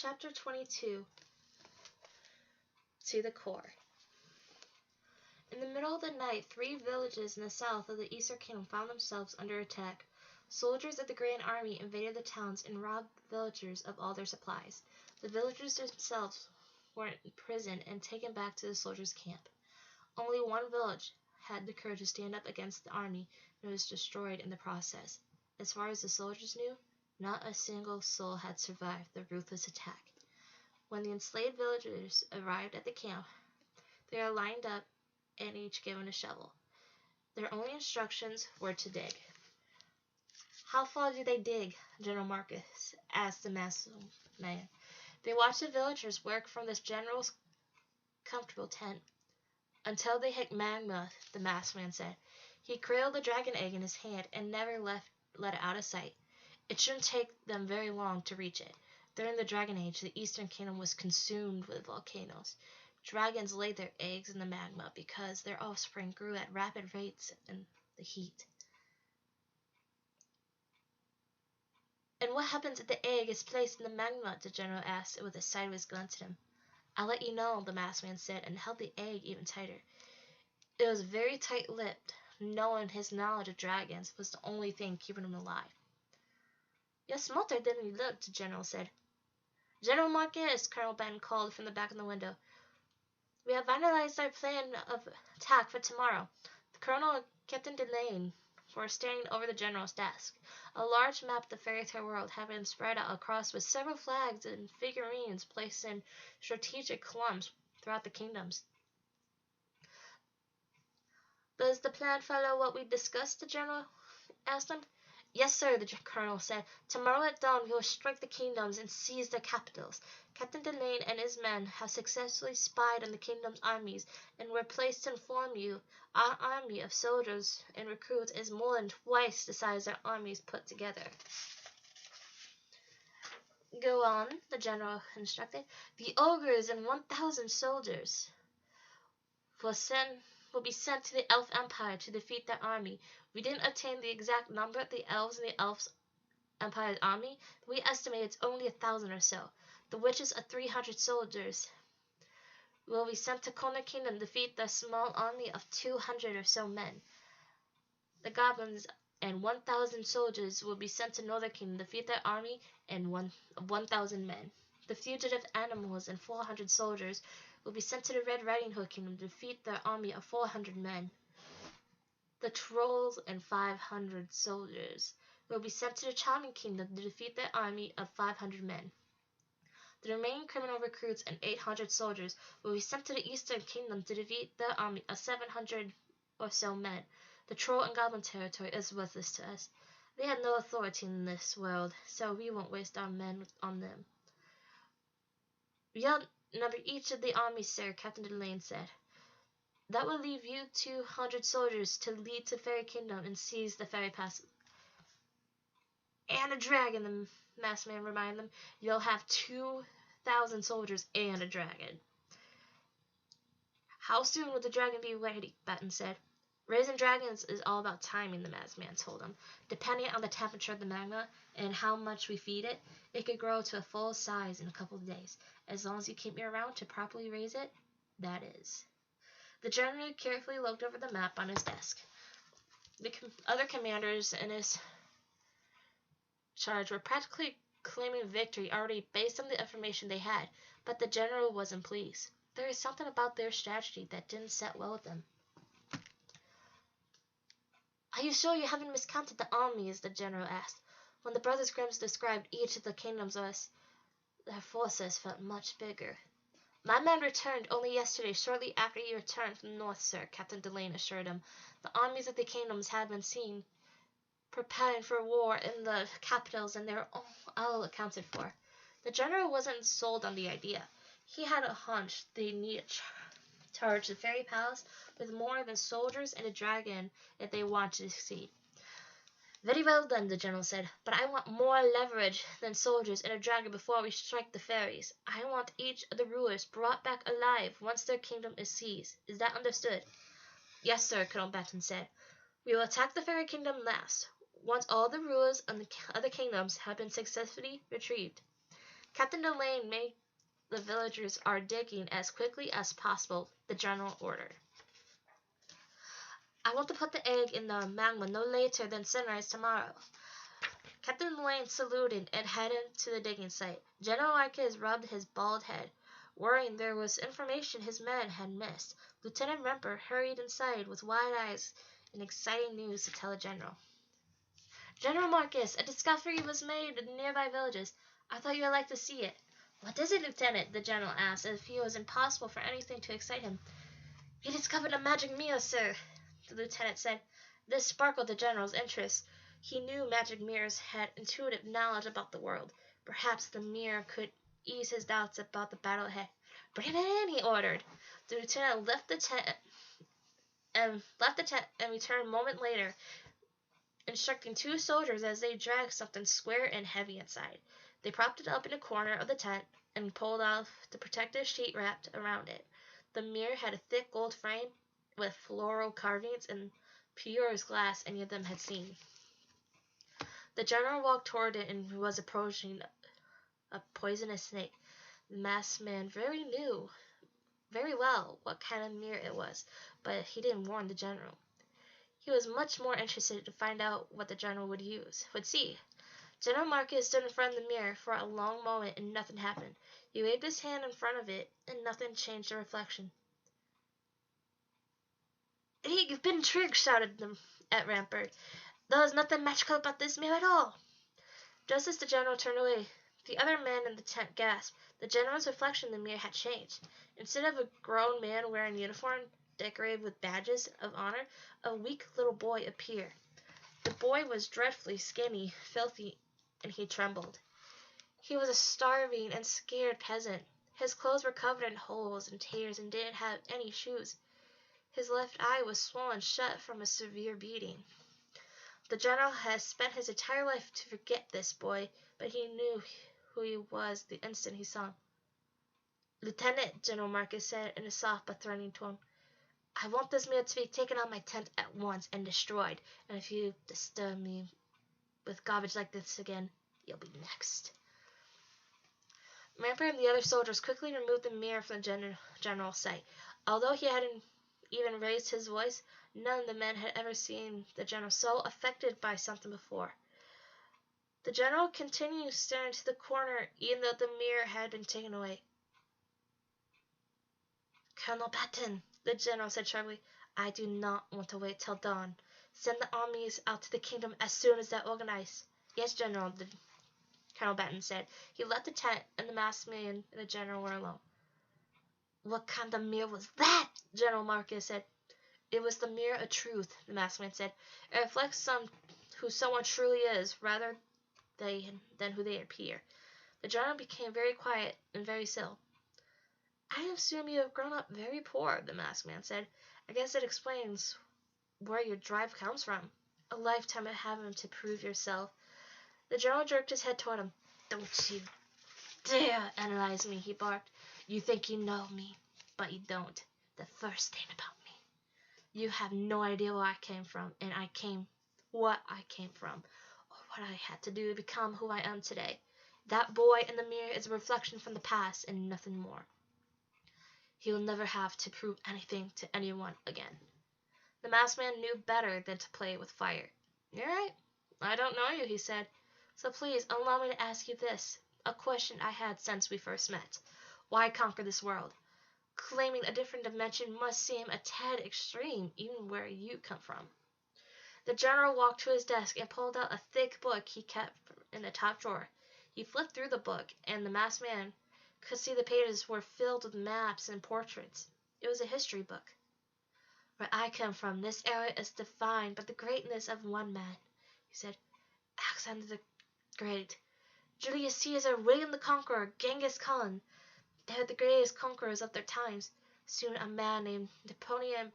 Chapter 22. To the core. In the middle of the night, 3 villages in the south of the Eastern Kingdom found themselves under attack. Soldiers of the Grand Army invaded the towns and robbed the villagers of all their supplies. The villagers themselves were imprisoned and taken back to the soldiers' camp. Only one village had the courage to stand up against the army and was destroyed in the process. As far as the soldiers knew, not a single soul had survived the ruthless attack. When the enslaved villagers arrived at the camp, they were lined up and each given a shovel. Their only instructions were to dig. "How far do they dig?" General Marcus asked the masked man. They watched the villagers work from the general's comfortable tent. "Until they hit magma," the masked man said. He cradled the dragon egg in his hand and never let it out of sight. It shouldn't take them very long to reach it. During the Dragon Age, the Eastern Kingdom was consumed with volcanoes. Dragons laid their eggs in the magma because their offspring grew at rapid rates in the heat. "And what happens if the egg is placed in the magma?" the general asked with a sideways glance at him. "I'll let you know," the masked man said, and held the egg even tighter. It was very tight-lipped, knowing his knowledge of dragons was the only thing keeping him alive. "You're smarter than you look," the general said. "General Marcus," Colonel Benton called from the back of the window. "We have finalized our plan of attack for tomorrow." The colonel and Captain Delane were standing over the general's desk. A large map of the fairy tale world had been spread out across with several flags and figurines placed in strategic clumps throughout the kingdoms. "Does the plan follow what we discussed?" the general asked him. "Yes, sir," the colonel said. "Tomorrow at dawn we will strike the kingdoms and seize their capitals. Captain Delane and his men have successfully spied on the kingdom's armies and were placed to inform you. Our army of soldiers and recruits is more than twice the size our armies put together." "Go on," the general instructed. "The ogres and 1,000 soldiers will be sent to the Elf Empire to defeat their army. We didn't obtain the exact number of the elves in the Elf Empire's army, but we estimate it's only 1,000 or so. The witches of 300 soldiers will be sent to Corner Kingdom to defeat their small army of 200 or so men. The goblins and 1,000 soldiers will be sent to Northern Kingdom to defeat their army and 1,000 men. The fugitive animals and 400 soldiers will be sent to the Red Riding Hood Kingdom to defeat their army of 400 men. The trolls and 500 soldiers will be sent to the Charming Kingdom to defeat their army of 500 men. The remaining criminal recruits and 800 soldiers will be sent to the Eastern Kingdom to defeat their army of 700 or so men. The troll and goblin territory is worthless to us. They have no authority in this world, so we won't waste our men on them." "We outnumber each of the armies, sir," Captain Delane said. "That will leave you 200 soldiers to lead to Fairy Kingdom and seize the fairy passes." "And a dragon," the masked man reminded them. "You'll have 2,000 soldiers and a dragon." "How soon will the dragon be ready?" Benton said. "Raising dragons is all about timing," the masked man told him. "Depending on the temperature of the magma and how much we feed it, it could grow to a full size in a couple of days. As long as you keep me around to properly raise it, that is." The general carefully looked over the map on his desk. The other commanders in his charge were practically claiming victory already based on the information they had, but the general wasn't pleased. There was something about their strategy that didn't set well with them. "Are you sure you haven't miscounted the armies?" the general asked. "When the brothers Grimm described each of the kingdoms of us, their forces felt much bigger." "My men returned only yesterday, shortly after you returned from the north, sir," Captain Delane assured him. "The armies of the kingdoms had been seen preparing for war in the capitals, and they were all accounted for." The general wasn't sold on the idea. He had a hunch they needed to charge the fairy palace with more than soldiers and a dragon if they wanted to succeed. "Very well then," the general said, "but I want more leverage than soldiers and a dragon before we strike the fairies. I want each of the rulers brought back alive once their kingdom is seized. Is that understood?" "Yes, sir," Colonel Benton said. "We will attack the fairy kingdom last, once all the rulers of the other kingdoms have been successfully retrieved. Captain Delane made the villagers are digging as quickly as possible, the general ordered. I want to put the egg in the magma no later than sunrise tomorrow. Captain Delane saluted and headed to the digging site. General Marquez rubbed his bald head, worrying there was information his men had missed. Lieutenant Remper hurried inside with wide eyes and exciting news to tell the general. General Marcus, a discovery was made in nearby villages. I thought you would like to see it. What is it, Lieutenant? The general asked, as if it was impossible for anything to excite him. We discovered a magic mirror, sir, the lieutenant said. This sparkled the general's interest. He knew magic mirrors had intuitive knowledge about the world. Perhaps the mirror could ease his doubts about the battle ahead. Bring it in, he ordered. The lieutenant left the tent and returned a moment later, instructing two soldiers as they dragged something square and heavy inside. They propped it up in a corner of the tent and pulled off the protective sheet wrapped around it. The mirror had a thick gold frame with floral carvings and pure as glass any of them had seen. The general walked toward it and was approaching a poisonous snake. The masked man knew very well what kind of mirror it was, but he didn't warn the general. He was much more interested to find out what the general would see. General Marcus stood in front of the mirror for a long moment and nothing happened. He waved his hand in front of it and nothing changed the reflection. Hey, you've been tricked, shouted them at Rampart. There is nothing magical about this mirror at all. Just as the general turned away, the other men in the tent gasped. The general's reflection in the mirror had changed. Instead of a grown man wearing uniform decorated with badges of honor, a weak little boy appeared. The boy was dreadfully skinny, filthy, and he trembled. He was a starving and scared peasant. His clothes were covered in holes and tears and didn't have any shoes. His left eye was swollen shut from a severe beating. The general had spent his entire life to forget this boy, but he knew who he was the instant he saw him. Lieutenant, General Marcus said in a soft but threatening tone, I want this mirror to be taken out of my tent at once and destroyed, and if you disturb me with garbage like this again, you'll be next. Rampart and the other soldiers quickly removed the mirror from the general's sight. Although he hadn't even raised his voice, none of the men had ever seen the general so affected by something before. The general continued staring to the corner even though the mirror had been taken away. Colonel Patton, the general said sharply, I do not want to wait till dawn. Send the armies out to the kingdom as soon as they're organized. Yes, General, Colonel Patton said. He left the tent, and the masked man and the general were alone. What kind of mirror was that? General Marcus said. It was the mirror of truth, the masked man said. It reflects who someone truly is, rather than who they appear. The general became very quiet and very still. I assume you have grown up very poor, the masked man said. I guess it explains where your drive comes from. A lifetime of having to prove yourself. The general jerked his head toward him. Don't you dare analyze me, he barked. You think you know me, but you don't. The first thing about me. You have no idea where I came from, and what I came from, or what I had to do to become who I am today. That boy in the mirror is a reflection from the past and nothing more. He will never have to prove anything to anyone again. The masked man knew better than to play with fire. You're right. I don't know you, he said. So please allow me to ask you this, a question I had since we first met. Why conquer this world? Claiming a different dimension must seem a tad extreme, even where you come from. The general walked to his desk and pulled out a thick book he kept in the top drawer. He flipped through the book, and the masked man could see the pages were filled with maps and portraits. It was a history book. Where I come from, this era is defined by the greatness of one man, he said. Alexander the Great, Julius Caesar, William the Conqueror, Genghis Khan. They were the greatest conquerors of their times. Soon a man named Napoleon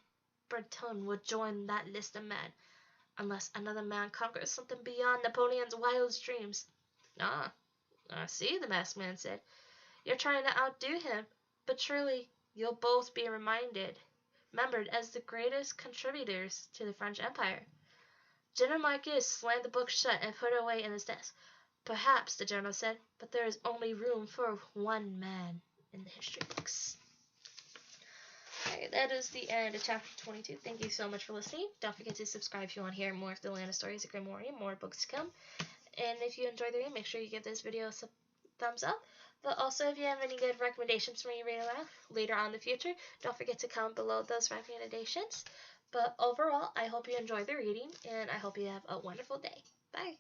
Bonaparte will join that list of men, unless another man conquers something beyond Napoleon's wildest dreams. Ah, I see, the masked man said. You're trying to outdo him, but surely you'll both be remembered as the greatest contributors to the French Empire. General Marcus slammed the book shut and put it away in his desk. Perhaps, the general said, but there is only room for one man in the history books. Okay, that is the end of chapter 22. Thank you so much for listening. Don't forget to subscribe if you want to hear more of the Land of Stories of Grimm, more books to come. And if you enjoyed the reading, make sure you give this video a thumbs up. But also, if you have any good recommendations for me later on in the future, don't forget to comment below those recommendations. But overall, I hope you enjoyed the reading, and I hope you have a wonderful day. Bye!